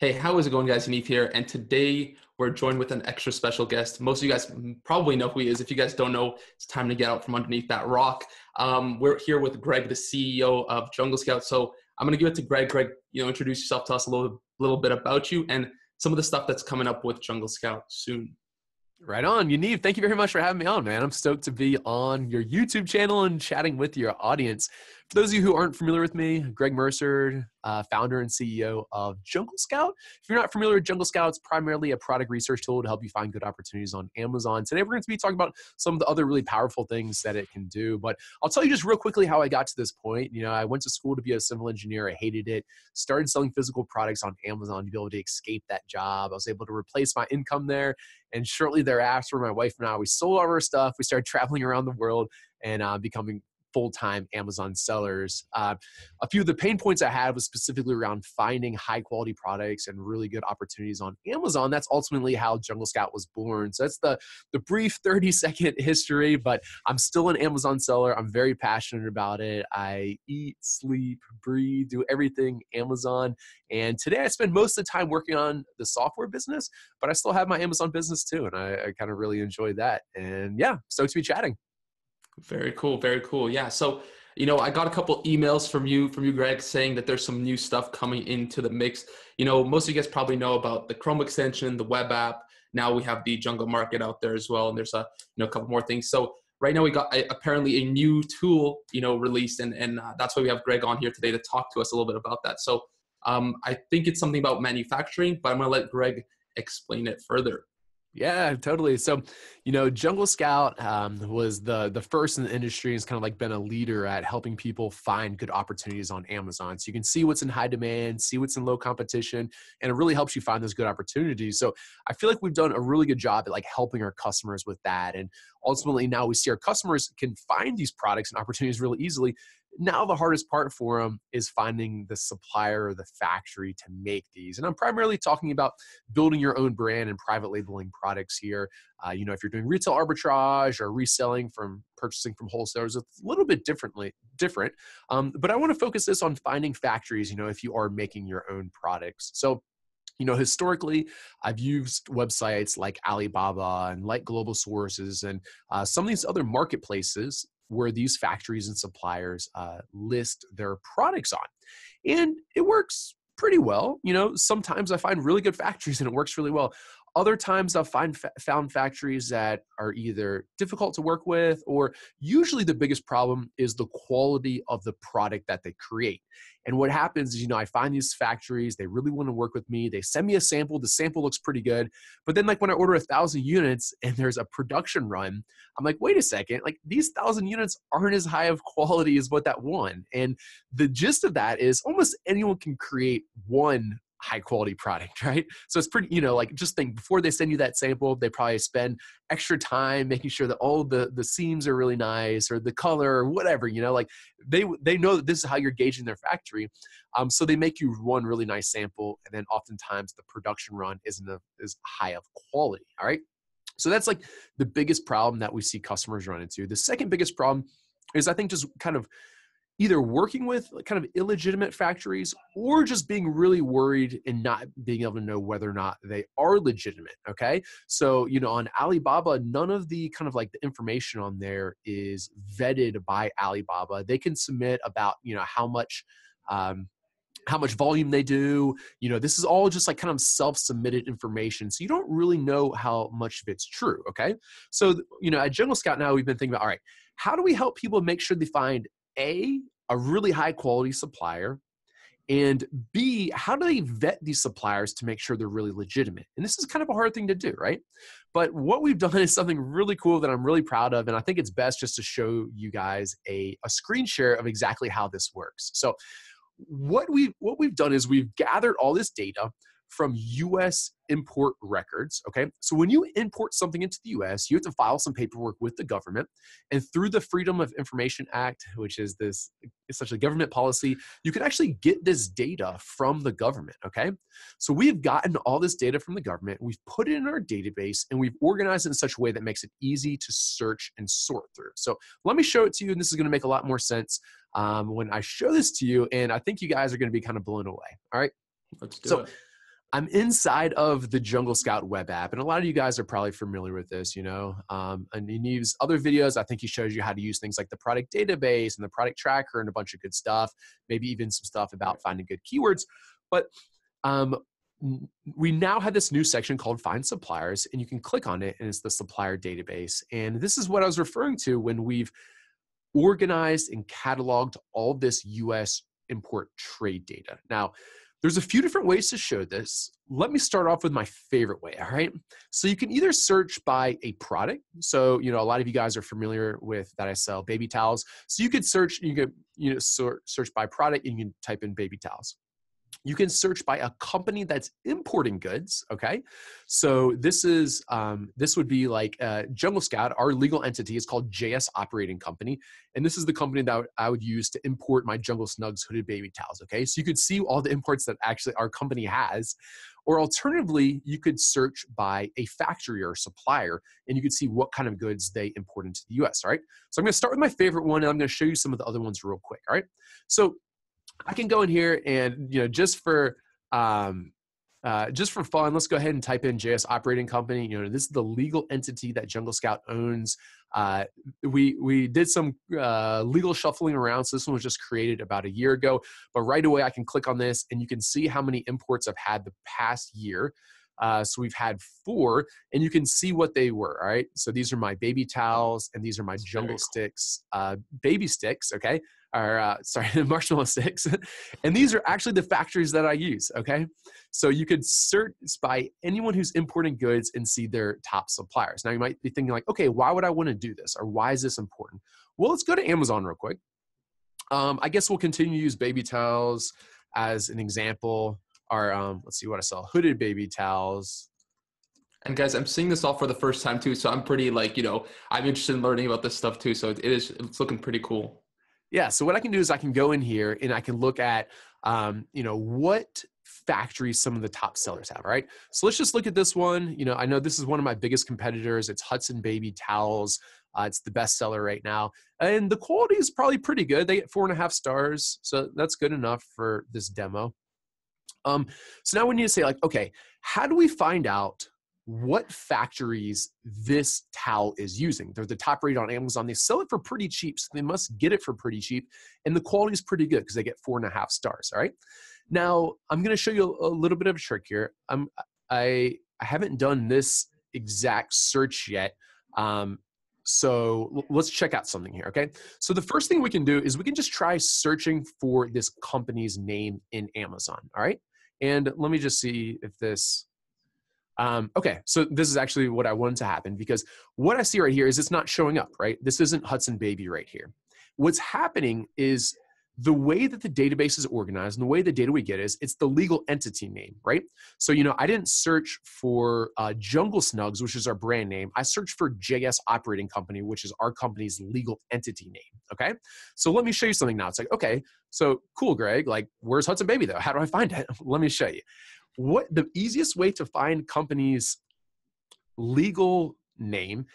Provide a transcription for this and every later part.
Hey, how is it going, guys? Yaniv here, and today we're joined with an extra special guest. Most of you guys probably know who he is. If you guys don't know, it's time to get out from underneath that rock. We're here with Greg, the CEO of Jungle Scout. So I'm going to give it to Greg. Greg, introduce yourself. Tell us a little bit about you and some of the stuff that's coming up with Jungle Scout soon. Right on. Yaniv, thank you very much for having me on, man. I'm stoked to be on your YouTube channel and chatting with your audience. For those of you who aren't familiar with me, Greg Mercer, founder and CEO of Jungle Scout. If you're not familiar with Jungle Scout, it's primarily a product research tool to help you find good opportunities on Amazon. Today, we're going to be talking about some of the other really powerful things that it can do. But I'll tell you just real quickly how I got to this point. I went to school to be a civil engineer. I hated it. Started selling physical products on Amazon to be able to escape that job. I was able to replace my income there. And shortly thereafter, my wife and I, we sold all of our stuff. We started traveling around the world and becoming full-time Amazon sellers. A few of the pain points I had was specifically around finding high-quality products and really good opportunities on Amazon. That's ultimately how Jungle Scout was born. So that's the brief 30-second history, but I'm still an Amazon seller. I'm very passionate about it. I eat, sleep, breathe, do everything Amazon. And today I spend most of the time working on the software business, but I still have my Amazon business too, and I kind of really enjoy that. And yeah, stoked to be chatting. Very cool. Very cool. Yeah. So, I got a couple emails from you, Greg, saying that there's some new stuff coming into the mix. Most of you guys probably know about the Chrome extension, the web app. Now we have the Jungle Market out there as well. And there's a couple more things. So right now we got apparently a new tool, released. And that's why we have Greg on here today to talk to us a little bit about that. So I think it's something about manufacturing, but I'm going to let Greg explain it further. Yeah, totally. So, Jungle Scout was the first in the industry. It's kind of like been a leader at helping people find good opportunities on Amazon. So you can see what's in high demand, see what's in low competition, and it really helps you find those good opportunities. So I feel like we've done a really good job at helping our customers with that. And ultimately now we see our customers can find these products and opportunities really easily. Now the hardest part for them is finding the supplier or the factory to make these. And I'm primarily talking about building your own brand and private labeling products here. If you're doing retail arbitrage or reselling from purchasing from wholesalers, it's a little bit different. But I want to focus this on finding factories, if you are making your own products. So historically, I've used websites like Alibaba and like Global Sources and some of these other marketplaces where these factories and suppliers list their products on. And it works pretty well. Sometimes I find really good factories and it works really well. Other times I've found factories that are either difficult to work with, or usually the biggest problem is the quality of the product that they create. And what happens is, I find these factories, they really want to work with me. They send me a sample. The sample looks pretty good. But then when I order 1,000 units and there's a production run, I'm like, wait a second, these 1,000 units aren't as high of quality as what that one. And the gist of that is almost anyone can create one high quality product, right? So it's pretty, just think before they send you that sample, they probably spend extra time making sure that all the seams are really nice or the color or whatever, they know that this is how you're gauging their factory. So they make you one really nice sample. And then oftentimes the production run isn't as high of quality. All right. So that's the biggest problem that we see customers run into. The second biggest problem is I think just kind of either working with kind of illegitimate factories or just being really worried and not being able to know whether or not they are legitimate, okay? So, on Alibaba, none of the kind of the information on there is vetted by Alibaba. They can submit about, how much volume they do. This is all just kind of self-submitted information. So you don't really know how much of it's true, okay? So, at Jungle Scout now, we've been thinking about, all right, how do we help people make sure they find a really high quality supplier, and B, how do they vet these suppliers to make sure they're really legitimate? And this is kind of a hard thing to do, right? But what we've done is something really cool that I'm really proud of, and I think it's best just to show you guys a screen share of exactly how this works. So what we've done is we've gathered all this data from U.S. import records, okay? So when you import something into the U.S., you have to file some paperwork with the government, and through the Freedom of Information Act, which is this essentially government policy, you can actually get this data from the government, okay? So we've gotten all this data from the government, we've put it in our database, and we've organized it in such a way that makes it easy to search and sort through. So let me show it to you, and this is gonna make a lot more sense when I show this to you, and I think you guys are gonna be kind of blown away, all right? Let's do it. I'm inside of the Jungle Scout web app, and a lot of you guys are probably familiar with this, you know. And Yaniv's other videos, I think he shows you how to use things like the product database and the product tracker and a bunch of good stuff, maybe even some stuff about finding good keywords. But um, we now have this new section called Find Suppliers, and you can click on it, and it's the supplier database. And this is what I was referring to when we've organized and cataloged all this U.S. import trade data. Now, there's a few different ways to show this. Let me start off with my favorite way, all right? So you can either search by a product. So, you know, a lot of you guys are familiar with that I sell baby towels. So you could search, you could, you know, search by product, and you can type in baby towels. You can search by a company that's importing goods, okay? So this is, this would be like Jungle Scout, our legal entity is called JS Operating Company. And this is the company that I would use to import my Jungle Snugs hooded baby towels, okay? So you could see all the imports that actually our company has. Or alternatively, you could search by a factory or supplier, and you could see what kind of goods they import into the US, all right? So I'm gonna start with my favorite one, and I'm gonna show you some of the other ones real quick, all right? So I can go in here and, you know, just for fun, let's go ahead and type in JS Operating Company. You know, this is the legal entity that Jungle Scout owns. We did some legal shuffling around, so this one was just created about a year ago. But right away, I can click on this, and you can see how many imports I've had the past year. So we've had 4, and you can see what they were, all right? So these are my baby towels, and these are my Jungle Sticks, baby sticks, okay? Or sorry, marshmallow sticks. And these are actually the factories that I use, okay? So you could search by anyone who's importing goods and see their top suppliers. Now you might be thinking like, okay, why would I want to do this? Or why is this important? Well, let's go to Amazon real quick. I guess we'll continue to use baby towels as an example. Or let's see what I saw, hooded baby towels. And guys, I'm seeing this all for the first time too. So I'm pretty like, you know, I'm interested in learning about this stuff too. So it's looking pretty cool. Yeah, so what I can do is I can go in here and I can look at, you know, what factories some of the top sellers have, right? So let's just look at this one. You know, I know this is one of my biggest competitors. It's Hudson Baby Towels. It's the best seller right now. And the quality is probably pretty good. They get 4.5 stars. So that's good enough for this demo. So now we need to say like, okay, how do we find out what factories this towel is using? They're the top rated on Amazon. They sell it for pretty cheap, so they must get it for pretty cheap. And the quality is pretty good because they get 4.5 stars, all right? Now, I'm going to show you a little bit of a trick here. I haven't done this exact search yet. So let's check out something here, okay? So the first thing we can do is we can just try searching for this company's name in Amazon, all right? And let me just see if this, okay, so this is actually what I wanted to happen, because what I see right here is it's not showing up, right? This isn't Hudson Baby right here. What's happening is the way that the database is organized and the way the data we get is it's the legal entity name, right? So, you know, I didn't search for Jungle Snugs, which is our brand name. I searched for JS Operating Company, which is our company's legal entity name, okay? So let me show you something now. It's like, okay, so cool, Greg, like where's Hudson Baby though? How do I find it? Let me show you. What the easiest way to find company's legal name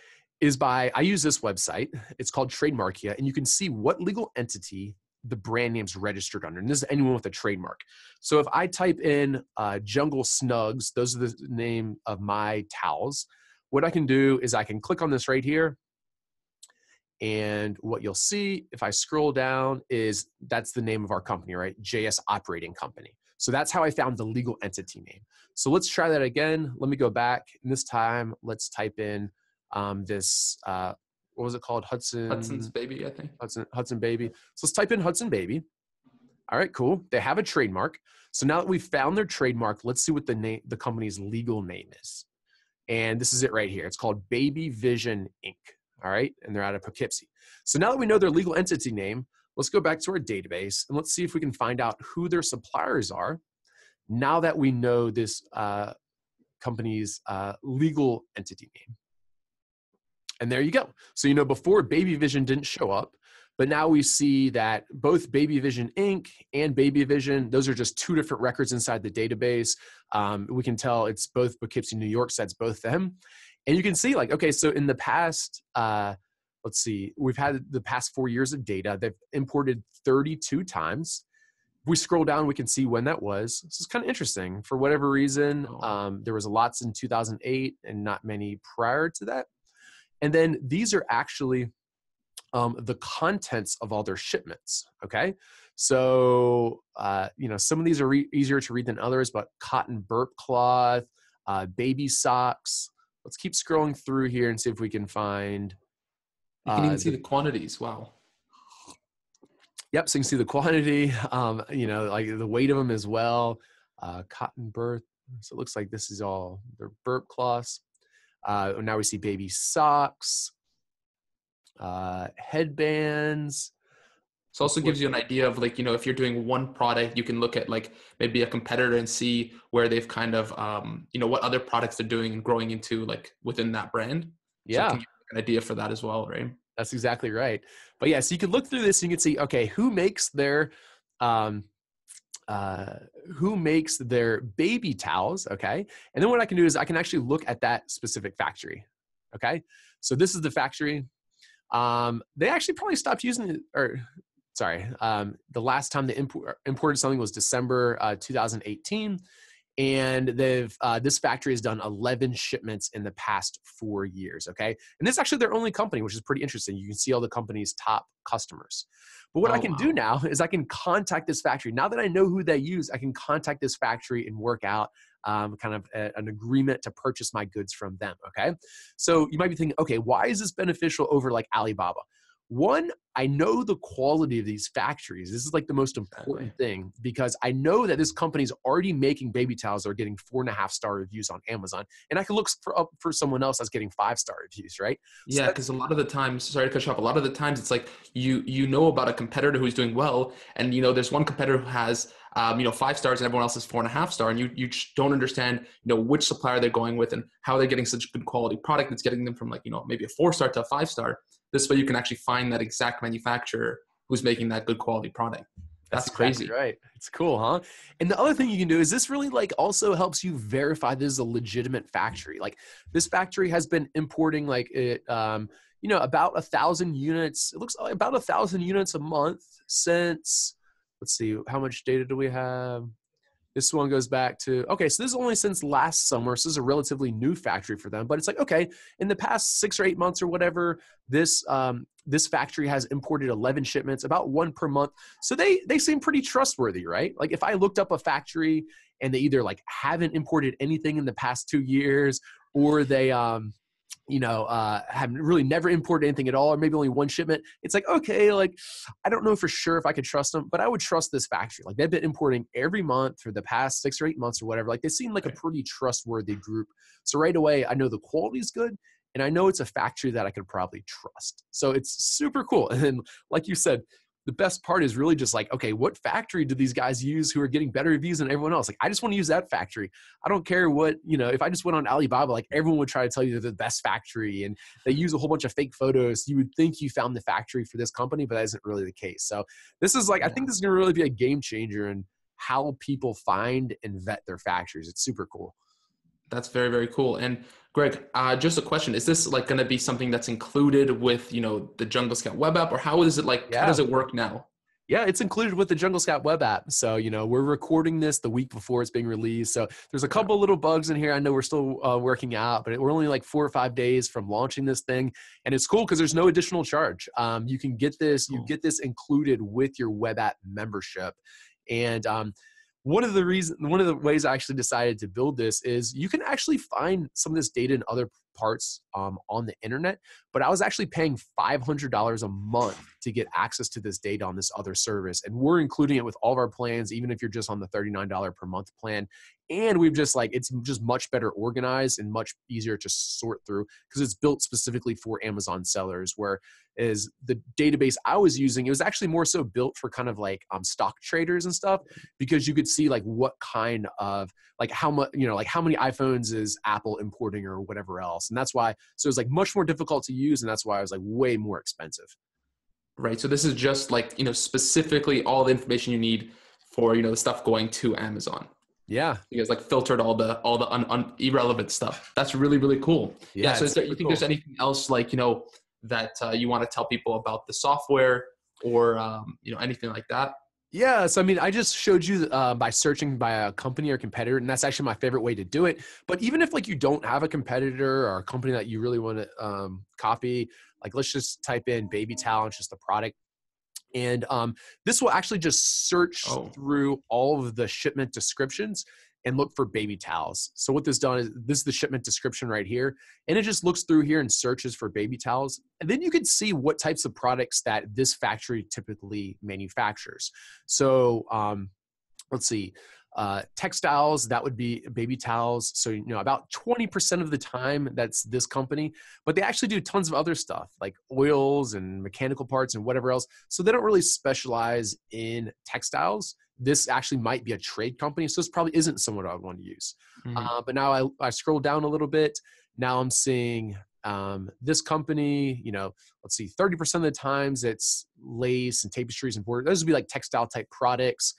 is by, I use this website. It's called Trademarkia, and you can see what legal entity the brand name's registered under. And this is anyone with a trademark. So if I type in Jungle Snugs, those are the name of my towels. What I can do is I can click on this right here. And what you'll see if I scroll down is that's the name of our company, right? JS Operating Company. So that's how I found the legal entity name. So let's try that again. Let me go back. And this time, let's type in this, what was it called? Hudson's Baby, I think. Hudson Baby. So let's type in Hudson Baby. All right, cool. They have a trademark. So now that we've found their trademark, let's see what the company's legal name is. And this is it right here. It's called Baby Vision Inc. All right, and they're out of Poughkeepsie. So now that we know their legal entity name, let's go back to our database and let's see if we can find out who their suppliers are now that we know this company's legal entity name. And there you go. So, you know, before Baby Vision didn't show up, but now we see that both Baby Vision Inc. and Baby Vision, those are just 2 different records inside the database. We can tell it's both Poughkeepsie, New York, so that's both them. And you can see like, okay, so in the past, let's see, we've had the past 4 years of data. They've imported 32 times. we scroll down, we can see when that was. This is kind of interesting. For whatever reason, Oh. there was lots in 2008 and not many prior to that. And then these are actually the contents of all their shipments. Okay. So, some of these are easier to read than others, but cotton burp cloth, baby socks. Let's keep scrolling through here and see if we can find You can even see the the quantities. Wow. Yep, so you can see the quantity, like the weight of them as well. Cotton burp. So it looks like this is all their burp cloths. Now we see baby socks, headbands. This also gives you an idea of like, if you're doing one product, you can look at like maybe a competitor and see where they've kind of, what other products they're doing and growing into like within that brand. So it Yeah, can give you an idea for that as well, right? that's exactly right. But yeah, so you could look through this and you can see, okay, um, who makes their baby towels, okay? And then what I can do is I can actually look at that specific factory, okay? So this is the factory. They actually probably stopped using it, the last time they imported something was December 2018. And this factory has done 11 shipments in the past 4 years, okay? And this is actually their only company, which is pretty interesting. You can see all the company's top customers. But what I Oh, can do wow. now is I can contact this factory. Now that I know who they use, I can contact this factory and work out kind of an agreement to purchase my goods from them, okay? So you might be thinking, okay, why is this beneficial over like Alibaba? One, I know the quality of these factories. This is like the most Exactly. important thing because I know that this company is already making baby towels that are getting 4.5-star reviews on Amazon. And I can look for someone else that's getting 5-star reviews, right? So Yeah, because a lot of the times, sorry to cut you off, a lot of the times it's like you know about a competitor who's doing well, and there's one competitor who has 5 stars and everyone else is 4.5 star, and you just don't understand which supplier they're going with and how they're getting such good quality product that's getting them from like maybe a 4-star to a 5-star. This way you can actually find that exact manufacturer who's making that good quality product. that's That's exactly crazy. right. It's cool, huh? And the other thing you can do is this really like also helps you verify this is a legitimate factory. Like this factory has been importing like about 1,000 units. It looks like about 1,000 units a month since. Let's see, how much data do we have? This one goes back to, okay, so this is only since last summer. So this is a relatively new factory for them, but it's like, okay, in the past 6 or 8 months or whatever, this factory has imported 11 shipments, about one per month. So they seem pretty trustworthy, right? Like if I looked up a factory and they either like haven't imported anything in the past 2 years or they, have really never imported anything at all, or maybe only one shipment. It's like, okay, like, I don't know for sure if I could trust them, but I would trust this factory. Like they've been importing every month for the past 6 or 8 months or whatever. Like they seem like a Right. pretty trustworthy group. So right away, I know the quality is good. And I know it's a factory that I could probably trust. So it's super cool. And then, like you said, the best part is really just like, okay, what factory do these guys use who are getting better reviews than everyone else? Like, I just want to use that factory. I don't care what, if I just went on Alibaba, like everyone would try to tell you they're the best factory and they use a whole bunch of fake photos. You would think you found the factory for this company, but that isn't really the case. So this is like, I Yeah. think this is going to really be a game changer in how people find and vet their factories. It's super cool. That's very, very cool. And Greg, just a question. Is this like going to be something that's included with, the Jungle Scout web app, or how is it like, how Yeah. does it work now? Yeah, it's included with the Jungle Scout web app. So, we're recording this the week before it's being released. So there's a Yeah. couple little bugs in here. I know we're still working out, but we're only like 4 or 5 days from launching this thing. And it's cool because there's no additional charge. You can get this, you Cool. get this included with your web app membership. And one of the ways I actually decided to build this is you can actually find some of this data in other parts on the internet, but I was actually paying $500 a month to get access to this data on this other service. And we're including it with all of our plans, even if you're just on the $39 per month plan. And we've just like, it's just much better organized and much easier to sort through because it's built specifically for Amazon sellers, where is the database I was using, it was actually more so built for kind of like stock traders and stuff, because you could see like what kind of like how much, like how many iPhones is Apple importing or whatever else. And that's why, so it's like much more difficult to use. And that's why it was like way more expensive. Right. So this is just like, specifically all the information you need for, the stuff going to Amazon. Yeah. You guys like filtered all the irrelevant stuff. That's really, really cool. Yeah. Yeah. So It's you super think there's cool. anything else like, that you want to tell people about the software or, anything like that? Yeah, so I mean, I just showed you by searching by a company or competitor, and that's actually my favorite way to do it. But even if like you don't have a competitor or a company that you really want to copy, like let's just type in baby towel, it's just the product. And this will actually just search Oh, through all of the shipment descriptions and look for baby towels. So what this done is this is the shipment description right here. And it just looks through here and searches for baby towels. And then you can see what types of products that this factory typically manufactures. So let's see, textiles, that would be baby towels. So, you know, about 20% of the time that's this company, but they actually do tons of other stuff like oils and mechanical parts and whatever else. So they don't really specialize in textiles. This actually might be a trade company. So this probably isn't someone I would want to use. mhm. But now I scroll down a little bit. Now I'm seeing this company, you know, let's see, 30% of the times it's lace and tapestries and border. Those would be like textile type products.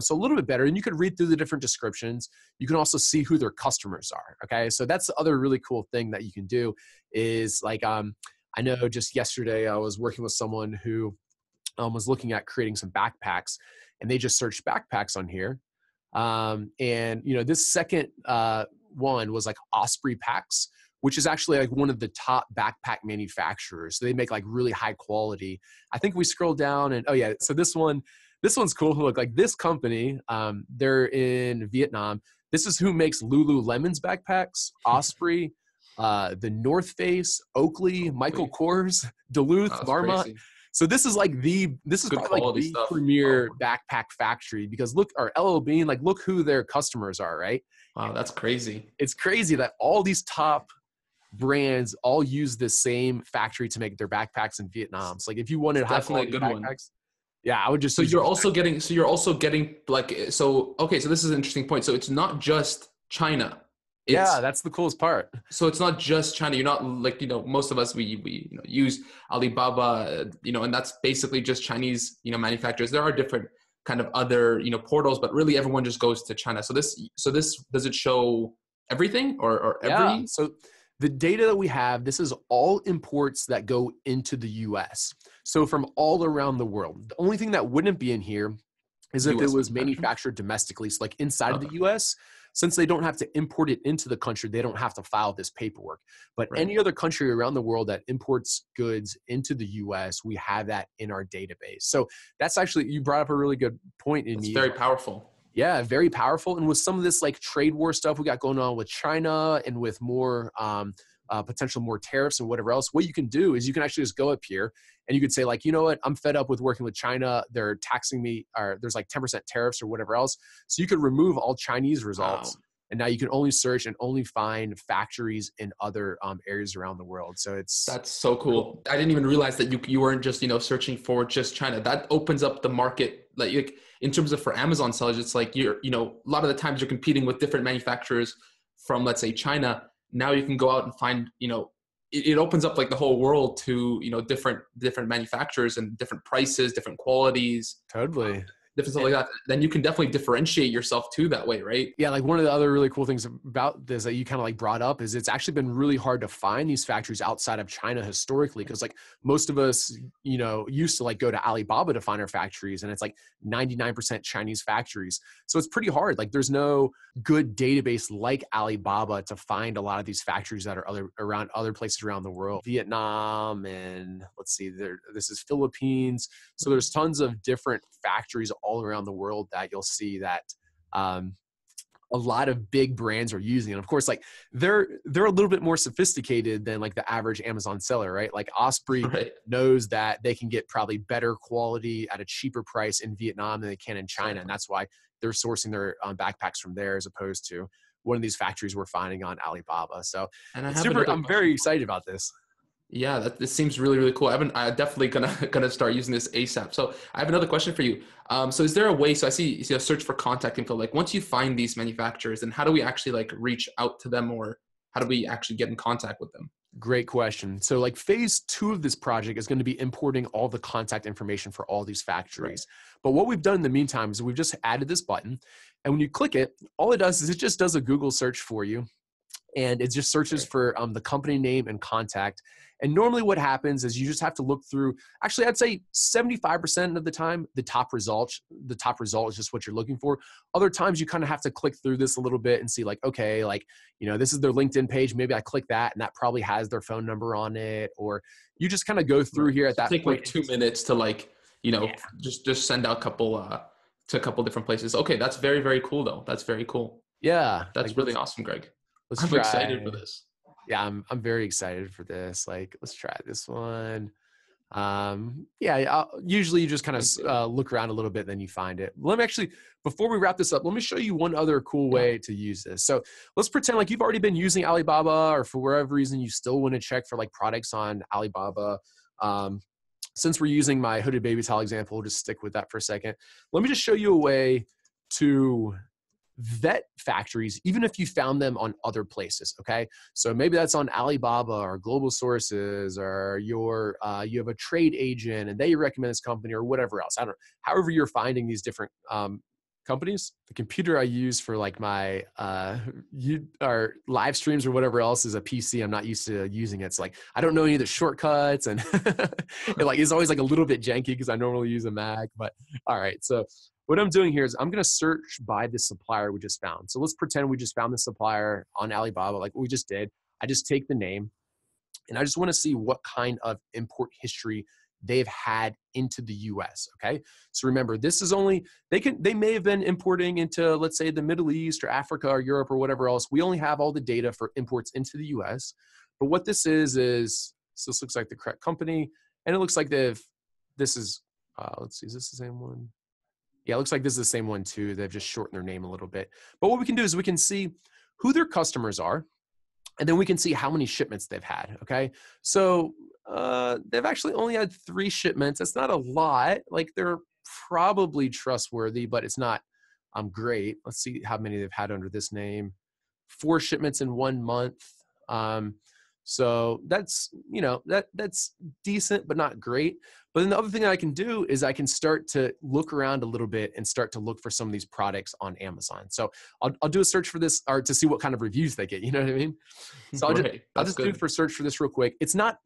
So a little bit better. And you could read through the different descriptions. You can also see who their customers are. Okay. So that's the other really cool thing that you can do is like, I know just yesterday I was working with someone who was looking at creating some backpacks and they just searched backpacks on here. And, you know, this second one was like Osprey Packs, which is actually like one of the top backpack manufacturers. So they make like really high quality. I think we scroll down and, oh yeah, so this one's cool. Look, like this company, they're in Vietnam. This is who makes Lululemon's backpacks, Osprey, the North Face, Oakley, Michael Holy, Kors, Duluth, that's Marmot. crazy. So this is this is Good probably like quality the stuff. premier Oh, backpack factory because look, or LL Bean, like look who their customers are, right? wow, that's crazy. It's crazy that all these top brands all use the same factory to make their backpacks in Vietnam. So like if you It's wanted high definitely a quality good one. backpacks, yeah, I would just So use you're those. also getting, like, so, okay, so this is an interesting point. So it's not just China. Yeah, It's, that's the coolest part. so it's not just China. You're not like, most of us, we use Alibaba, and that's basically just Chinese, manufacturers. There are different kind of other, portals, but really everyone just goes to China. So this, does it show everything or Yeah. every? So the data that we have, this is all imports that go into the US. So from all around the world. The only thing that wouldn't be in here is if it US was manufacturing? manufactured domestically. So like inside of Okay, the US, since they don't have to import it into the country, they don't have to file this paperwork. But right. any other country around the world that imports goods into the US, we have that in our database. So that's actually, you brought up a really good point in That's me. very powerful. Yeah, very powerful. And with some of this like trade war stuff we got going on with China and with more potential more tariffs and whatever else, what you can do is you can actually just go up here and you could say like, you know what, I'm fed up with working with China. They're taxing me, or there's like 10% tariffs or whatever else. So you could remove all Chinese Wow. results. And now you can only search and only find factories in other areas around the world. So it's That's so cool. cool. I didn't even realize that you weren't just, searching for just China. That opens up the market. Like in terms of for Amazon sellers, it's like a lot of the times you're competing with different manufacturers from, let's say, China. Now you can go out and find, it opens up like the whole world to, different manufacturers and different prices, different qualities, Totally. different stuff like that. Then you can definitely differentiate yourself too that way, right? Yeah, like one of the other really cool things about this that you kind of like brought up is it's actually been really hard to find these factories outside of China historically because like most of us, used to like go to Alibaba to find our factories and it's like 99% Chinese factories. So it's pretty hard. Like there's no good database like Alibaba to find a lot of these factories that are around other places around the world. Vietnam and let's see, this is Philippines. So there's tons of different factories all around the world that you'll see that um, a lot of big brands are using. And of course, like they're a little bit more sophisticated than like the average Amazon seller, right? Like Osprey Right. knows that they can get probably better quality at a cheaper price in Vietnam than they can in China. And Exactly. that's why they're sourcing their backpacks from there as opposed to one of these factories we're finding on Alibaba. So And I it's have super, another I'm question. very excited about this. Yeah, this seems really, really cool. I definitely gonna start using this ASAP. So I have another question for you. So is there a way? So I see you see a search for contact info. Like once you find these manufacturers, then how do we actually like reach out to them, or how do we actually get in contact with them? Great question. So, like, phase two of this project is going to be importing all the contact information for all these Right. factories. But what we've done in the meantime is we've just added this button. And when you click it, all it does is it just does a Google search for you. and it just searches Okay. for the company name and contact. And normally what happens is you just have to look through, actually, I'd say 75% of the time, the top result is just what you're looking for. Other times you kind of have to click through this a little bit and see like, okay, like, this is their LinkedIn page. Maybe I click that and that probably has their phone number on it. Or you just kind of go through Right. here at So that take point. like 2 minutes to like, Yeah. just send out a couple, to a couple different places. Okay. That's very, very cool though. That's very cool. Yeah. Like That's really awesome, Greg. let's I'm excited for try. this. Yeah, I'm very excited for this. Like, let's try this one. Yeah, usually you just kind Thank you. of look around a little bit, then you find it. Let me actually, before we wrap this up, let me show you one other cool Yeah. way to use this. So let's pretend like you've already been using Alibaba, or for whatever reason you still want to check for like products on Alibaba. Since we're using my hooded baby towel example, we'll just stick with that for a second. Let me just show you a way to vet factories, even if you found them on other places. Okay, so maybe that's on Alibaba or Global Sources, or you have a trade agent and they recommend this company or whatever else. I don't know. However you're finding these different companies. The computer I use for like my or live streams or whatever else is a PC. I'm not used to using it. It's like I don't know any of the shortcuts, and it like is always like a little bit janky because I normally use a Mac. But all right, so what I'm doing here is I'm going to search by the supplier we just found. So let's pretend we just found the supplier on Alibaba like we just did. I just take the name and I just want to see what kind of import history they've had into the US. Okay. So remember, this is only, they may have been importing into, let's say, the Middle East or Africa or Europe or whatever else. We only have all the data for imports into the US. But what this is so this looks like the correct company. And it looks like this is, let's see, is this the same one? Yeah, it looks like this is the same one too. They've just shortened their name a little bit. But what we can do is we can see who their customers are, and then we can see how many shipments they've had. Okay, so they've actually only had 3 shipments. That's not a lot. Like they're probably trustworthy, but it's not great. Let's see how many they've had under this name. 4 shipments in 1 month. So that's, that's decent, but not great. But then the other thing that I can do is I can start to look around a little bit and start to look for some of these products on Amazon. So I'll do a search for this, or to see what kind of reviews they get. You know what I mean? So Right. I'll That's just do good. for search for this real quick. It's not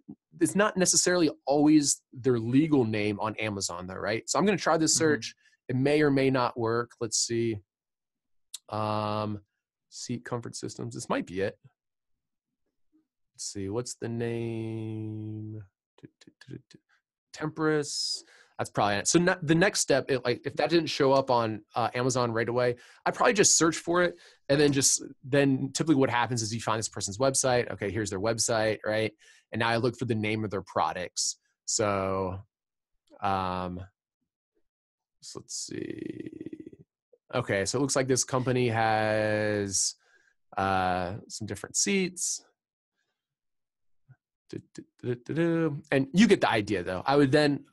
necessarily always their legal name on Amazon though, right? So I'm going to try this Mhm. search. It may or may not work. Let's see. Seat comfort systems. This might be it. Let's see, what's the name? Temperance. That's probably it. So the next step, if that didn't show up on Amazon right away, I probably just search for it, and then typically what happens is you find this person's website. Okay, here's their website, right? And now I look for the name of their products. So, so let's see. Okay, so it looks like this company has some different seats. And you get the idea though. I would then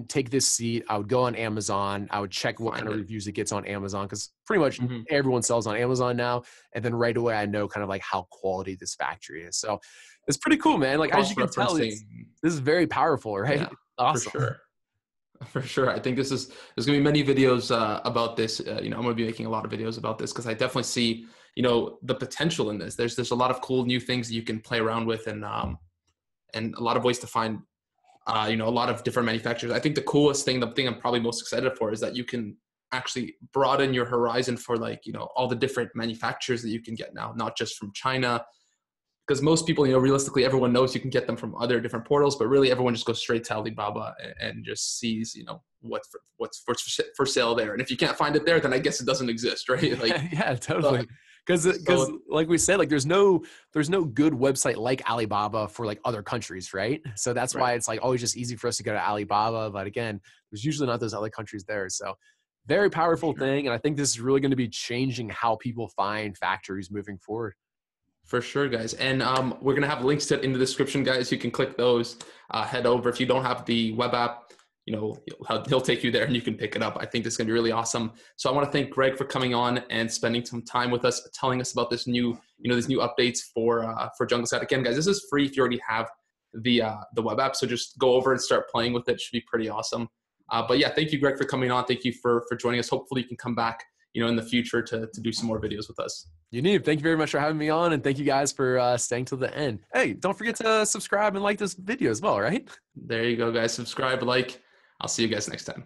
take this seat, I would go on Amazon, I would check what kind Find of it. reviews it gets on Amazon, because pretty much Mhm. everyone sells on Amazon now. And then right away I know kind of like how quality this factory is. So it's pretty cool, man. Like as you can tell, Cross-referencing. this is very powerful, right? Yeah, for Awesome. sure. For sure. I think there's going to be many videos about this. I'm going to be making a lot of videos about this because I definitely see, the potential in this. There's a lot of cool new things that you can play around with, and a lot of ways to find, a lot of different manufacturers. I think the coolest thing, the thing I'm probably most excited for, is that you can actually broaden your horizon for all the different manufacturers that you can get now, not just from China. Because most people, realistically, everyone knows you can get them from other different portals, but really everyone just goes straight to Alibaba and just sees, what's for sale there. And if you can't find it there, then I guess it doesn't exist, right? Like, Yeah, so, totally. Because so like we said, like there's no good website like Alibaba for like other countries, right? So that's right. why it's like always just easy for us to go to Alibaba. But again, there's usually not those other countries there. So very For powerful sure. thing. And I think this is really going to be changing how people find factories moving forward. For sure, guys. And we're going to have links to it in the description, guys. You can click those, head over. If you don't have the web app, he'll take you there and you can pick it up. I think this is going to be really awesome. So I want to thank Greg for coming on and spending some time with us, telling us about this new, these new updates for Jungle Scout. Again, guys, this is free if you already have the web app. So just go over and start playing with it. It should be pretty awesome. But yeah, thank you, Greg, for coming on. Thank you for joining us. Hopefully you can come back, in the future to do some more videos with us. Yaniv, thank you very much for having me on, and thank you guys for staying till the end. Hey, don't forget to subscribe and like this video as well, right? There you go, guys. Subscribe, like. I'll see you guys next time.